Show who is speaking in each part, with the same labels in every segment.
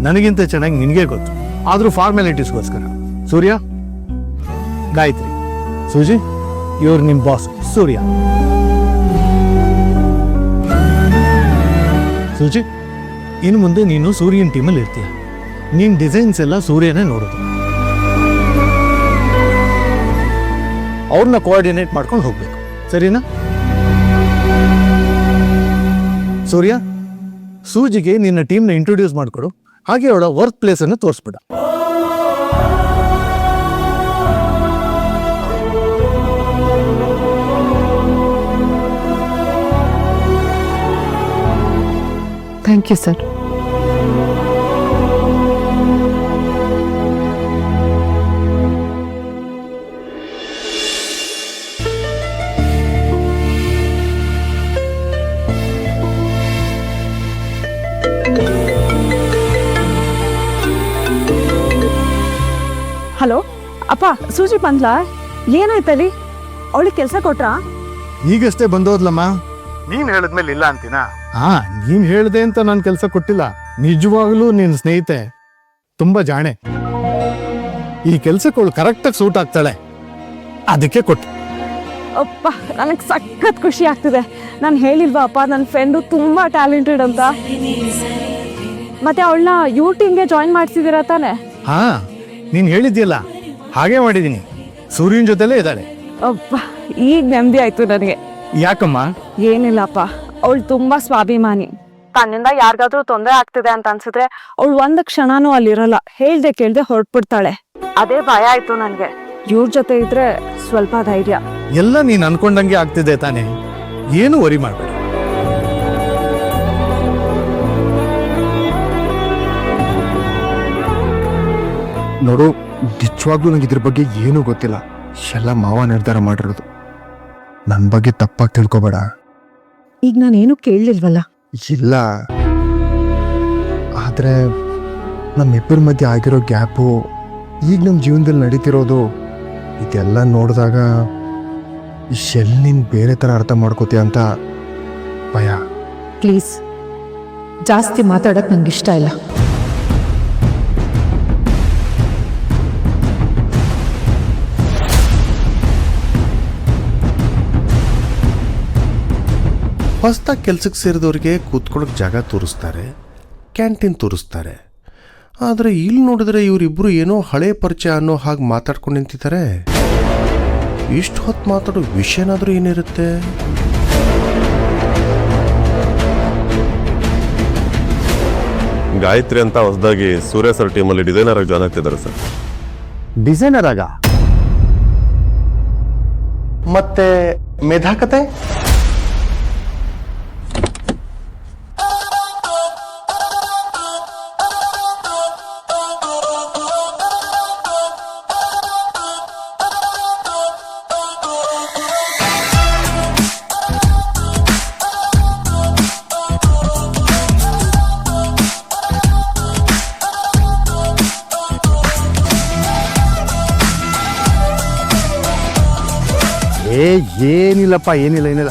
Speaker 1: ನನಗಿಂತ ಚೆನ್ನಾಗಿ ನಿನಗೆ ಗೊತ್ತು. ಆದರೂ ಫಾರ್ಮ್ಯಾಲಿಟೀಸ್ಗೋಸ್ಕರ. ಸೂರ್ಯ, ಗಾಯತ್ರಿ, ಸೂಜಿ, ಇವ್ರು ನಿಮ್ಮ ಬಾಸ್ ಸೂರ್ಯ. ಸೂಜಿ, ಇನ್ನು ಮುಂದೆ ನೀನು ಸೂರ್ಯನ ಟೀಮಲ್ಲಿ ಇರ್ತೀಯ. ನೀನು ಡಿಸೈನ್ಸ್ ಎಲ್ಲ ಸೂರ್ಯನೇ ನೋಡೋದು. ಅವ್ರನ್ನ ಕೋಆರ್ಡಿನೇಟ್ ಮಾಡ್ಕೊಂಡು ಹೋಗ್ಬೇಕು, ಸರಿನಾ? ಸೂರ್ಯ, ಸೂಜಿಗೆ ನಿನ್ನ ಟೀಮ್ನ ಇಂಟ್ರೊಡ್ಯೂಸ್ ಮಾಡಿಕೊಡು. ಹಾಗೆ ಅವಳ ವರ್ಕ್ ಪ್ಲೇಸ್ ಅನ್ನು ತೋರಿಸ್ಬಿಡ.
Speaker 2: Thank you sir.
Speaker 3: ಹಲೋ ಅಪ್ಪ, ಸೂಜಿ ಬಂದ್ಲಾ? ಏನಾಯ್ತಲ್ಲಿ? ಅವಳಿಗೆ ಕೆಲಸ ಕೊಟ್ರಾ?
Speaker 1: ಈಗಷ್ಟೇ ಬಂದೋದ್ಲಮ್ಮ. ನೀನ್ ಹೇಳಿದ್ಮೇಲೆ ಇಲ್ಲ ಅಂತೀನಾ? ನೀನ್ ಹೇಳ್ದೆ ಅಂತ ನಾನು ಕೆಲಸ ಕೊಟ್ಟಿಲ್ಲ. ನಿಜವಾಗ್ಲೂ ನಿನ್ ಸ್ನೇಹಿತೆ ತುಂಬಾ ಜಾಣೆ. ಈ ಕೆಲ್ಸಕ್ಕೆ ಕರೆಕ್ಟಾಗಿ ಸೂಟ್ ಆಗ್ತಾಳೆ, ಅದಕ್ಕೆ ಕೊಟ್ಟು.
Speaker 3: ಅಪ್ಪ, ನನಗೆ ಸಖತ್ ಖುಷಿ ಆಗ್ತಿದೆ. ನಾನು ಹೇಳಿಲ್ವಾ ಅಪ್ಪ, ನನ್ನ ಫ್ರೆಂಡು ತುಂಬಾ ಟ್ಯಾಲೆಂಟೆಡ್ ಅಂತ. ಮತ್ತೆ ಅವಳನ್ನ ಯು ಟೀಮ್ಗೆ ಜಾಯಿನ್ ಮಾಡಿಸಿದಿರ ತಾನೆ?
Speaker 1: ನೀನ್ ಹೇಳಿದ್ಯಲ್ಲ, ಹಾಗೆ ಮಾಡಿದೀನಿ. ಸೂರ್ಯನ ಜೊತೆಲೇ ಇದ್ದಾಳೆ.
Speaker 3: ಅಪ್ಪ, ಈಗ ನೆಮ್ಮದಿ ಆಯ್ತು ನನಗೆ.
Speaker 1: ಯಾಕಮ್ಮ?
Speaker 3: ಏನಿಲ್ಲಪ್ಪ, ಅವಳು ತುಂಬಾ ಸ್ವಾಭಿಮಾನಿ. ತನ್ನಿಂದ ಯಾರಿಗಾದ್ರೂ ತೊಂದರೆ ಆಗ್ತಿದೆ ಅಂತ ಅನ್ಸಿದ್ರೆ ಅವಳು ಒಂದ್ ಕ್ಷಣನೂ ಅಲ್ಲಿರಲ್ಲ. ಹೇಳ್ದೆ ಕೇಳ್ದೆ ಹೊರಟ್ಬಿಡ್ತಾಳೆ. ಅದೇ ಭಯ ಆಯ್ತು ನನ್ಗೆ. ಇವ್ರ ಜೊತೆ ಇದ್ರೆ ಸ್ವಲ್ಪ ಧೈರ್ಯ.
Speaker 1: ಎಲ್ಲ ನೀನ್ ಅನ್ಕೊಂಡಂಗೆ ಆಗ್ತಿದೆ ತಾನೆ, ಏನು ವರಿ ಮಾಡ್ಬೇಡ.
Speaker 4: ನೋಡು, ನಿಜವಾಗ್ಲೂ ನಂಗೆ ಇದ್ರ ಬಗ್ಗೆ ಏನೂ ಗೊತ್ತಿಲ್ಲ. ಎಲ್ಲ ಮಾವ ನಿರ್ಧಾರ ಮಾಡಿರೋದು. ನನ್ನ ಬಗ್ಗೆ ತಪ್ಪಾಗಿ ತಿಳ್ಕೊಬೇಡ.
Speaker 2: ಈಗ ನಾನೇನು ಕೇಳಲಿಲ್ವಲ್ಲ.
Speaker 4: ಇಲ್ಲ, ಆದರೆ ನಮ್ಮಿಬ್ಬರ ಮಧ್ಯೆ ಆಗಿರೋ ಗ್ಯಾಪು, ಈಗ ನಮ್ಮ ಜೀವನದಲ್ಲಿ ನಡೀತಿರೋದು, ಇದೆಲ್ಲ ನೋಡಿದಾಗ ಎಲ್ಲಿ ನೀನು ಬೇರೆ ಥರ ಅರ್ಥ ಮಾಡ್ಕೋತೀಯ ಅಂತ ಭಯ.
Speaker 2: ಪ್ಲೀಸ್, ಜಾಸ್ತಿ ಮಾತಾಡೋಕ್ಕೆ ನಂಗೆ ಇಷ್ಟ ಇಲ್ಲ.
Speaker 5: ಹೊಸದಾಗಿ ಕೆಲ್ಸಕ್ಕೆ ಸೇರಿದವ್ರಿಗೆ ಕೂತ್ಕೊಳ್ಳೋಕೆ ಜಾಗ ತೋರಿಸ್ತಾರೆ, ಕ್ಯಾಂಟೀನ್ ತೋರಿಸ್ತಾರೆ. ಆದರೆ ಇಲ್ಲಿ ನೋಡಿದ್ರೆ ಇವರಿಬ್ಬರು ಏನೋ ಹಳೆ ಪರಿಚಯ ಅನ್ನೋ ಹಾಗೆ ಮಾತಾಡ್ಕೊಂಡು ನಿಂತಿದ್ದಾರೆ. ಇಷ್ಟು ಹೊತ್ತು ಮಾತಾಡೋ ವಿಷಯನಾದರೂ ಏನಿರುತ್ತೆ?
Speaker 6: ಗಾಯತ್ರಿ ಅಂತ ಹೊಸದಾಗಿ ಸೂರ್ಯ ಸರ್ ಟೀಮಲ್ಲಿ ಡಿಸೈನರ್ ಆಗಿ ಜಾಯ್ನ್ ಆಗ್ತಿದ್ದಾರೆ ಸರ್.
Speaker 1: ಡಿಸೈನರ್ ಆಗ?
Speaker 5: ಮತ್ತೆ ಮೇಧಾಕತೆ?
Speaker 1: ಏನಿಲ್ಲಪ್ಪ, ಏನಿಲ್ಲ.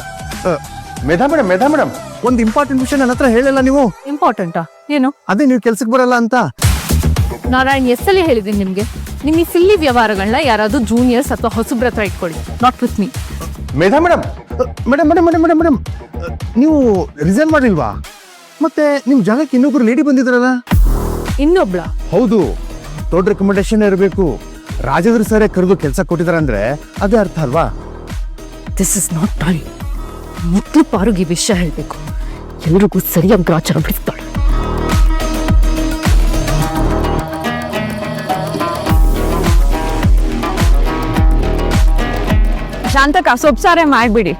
Speaker 5: ಮೇಧಾ ಮೇಡಮ್,
Speaker 1: ಒಂದು ಇಂಪಾರ್ಟೆಂಟ್ ವಿಷಯ ನನ್ನ ಹತ್ರ ಹೇಳಲ್ಲ ನೀವು.
Speaker 2: ಇಂಪಾರ್ಟೆಂಟಾ? ಏನು?
Speaker 1: ಅದೇ ನೀವು ಕೆಲ್ಸಕ್ಕೆ ಬರಲ್ಲ ಅಂತ.
Speaker 2: ನಾರಾಯಣ್, ಎಷ್ಟಲ್ಲಿ ಹೇಳಿದ್ದೀನಿ ನಿಮಗೆ, ನಿಮ್ಮ ಈ ಸಿಲ್ಲಿ ವ್ಯವಹಾರಗಳನ್ನ ಯಾರಾದ್ರೂ ಜೂನಿಯರ್ಸ್ ಅಥವಾ ಹೊಸಬ್ರ ಹತ್ರ ಇಟ್ಕೊಳ್ಳಿ, not with me.
Speaker 5: Medha madam,
Speaker 1: ನೀವು ರಿಸೈನ್ ಮಾಡಿಲ್ವಾ? ಮತ್ತೆ ನಿಮ್ ಜಾಗಕ್ಕೆ ಇನ್ನೊಬ್ರು ಲೇಡಿ ಬಂದಿದ್ರಲ್ಲ?
Speaker 2: ಇನ್ನೊಬ್ಳ?
Speaker 1: ಹೌದು, ದೊಡ್ಡ ರೆಕಮೆಂಡೇಶನ್ ಇರಬೇಕು. ರಾಜೇಂದ್ರ ಸರೇ ಕರೆದು ಕೆಲಸ ಕೊಟ್ಟಿದಾರೆ ಅಂದ್ರೆ ಅದೇ ಅರ್ಥ ಅಲ್ವಾ?
Speaker 2: This is not time. ಮೊದಲು ಪಾರುಗೆ ಈ ವಿಷಯ ಹೇಳಬೇಕು. ಎಲ್ರಿಗೂ ಸರಿಯಾಗಿ ಗ್ರಾಚಾರ ಬಿಡಿಸ್ತಾಳೆ.
Speaker 3: ಶಾಂತಕ, ಸೊಪ್ಸಾರೆ ಮಾಡ್ಬಿಡಿ.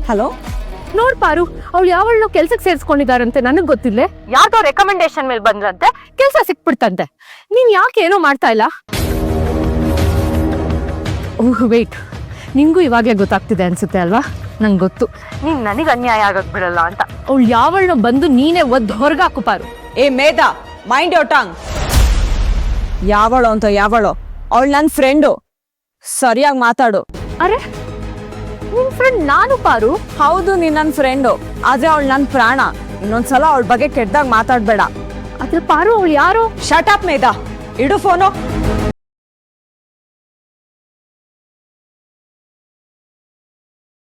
Speaker 3: ಹಲೋ,
Speaker 2: ನೋಡ್ ಪಾರು, ಅವಳು ಯಾವಳನ್ನೋ ಕೆಲ್ಸಕ್ಕೆ ಸೇರಿಸ್ಕೊಂಡಿದಾರಂತೆ, ನನಗ್ ಗೊತ್ತಿಲ್ಲ. ಯಾರ್ದೋ ರೆಕಮೆಂಡೇಶನ್ ಮೇಲೆ ಬಂದ್ರಂತೆ, ಕೆಲ್ಸ ಸಿಕ್ಬಿಡ್ತಂತೆ. ನೀನ್ ಯಾಕೆ ಏನೋ ಮಾಡ್ತಾ ಇಲ್ಲ? ಓಹ್ ವೇಟ್, ನಿಂಗೂ ಇವಾಗಲೇ ಗೊತ್ತಾಗ್ತಿದೆ ಅನ್ಸುತ್ತೆ ಅಲ್ವಾ? ನಂಗೆ ಗೊತ್ತು, ನೀನ್ ನನಗೆ ಅನ್ಯಾಯ ಆಗಕ್ ಬಿಡಲ್ಲ ಅಂತ. ಅವಳು ಯಾವಳನ್ನೋ ಬಂದು ನೀನೇ ಒದ್ದು ಹೊರಗಾಕು ಪಾರು.
Speaker 3: ಏ ಮೇಧಾ, ಮೈಂಡ್ ಯೋರ್ ಟಂಗ್. ಯಾವಳು ಅಂತ ಯಾವಳು? ಅವಳು ನನ್ನ ಫ್ರೆಂಡು, ಸರಿಯಾಗಿ ಮಾತಾಡು.
Speaker 2: ಅರೆ, ನಿನ್ ಫ್ರೆಂಡ್ ನಾನು ಪಾರು.
Speaker 3: ಹೌದು, ನೀನ್ ನನ್ನ ಫ್ರೆಂಡು, ಆದ್ರೆ ಅವಳು ನನ್ನ ಪ್ರಾಣ. ಇನ್ನೊಂದ್ಸಲ ಅವಳ ಬಗ್ಗೆ ಕೆಟ್ಟದಾಗ ಮಾತಾಡ್ಬೇಡ.
Speaker 2: ಅದ್ರ ಪಾರು ಅವಳು ಯಾರು?
Speaker 3: ಶಟ್ ಅಪ್ ಮೇಧಾ, ಇಡು ಫೋನು.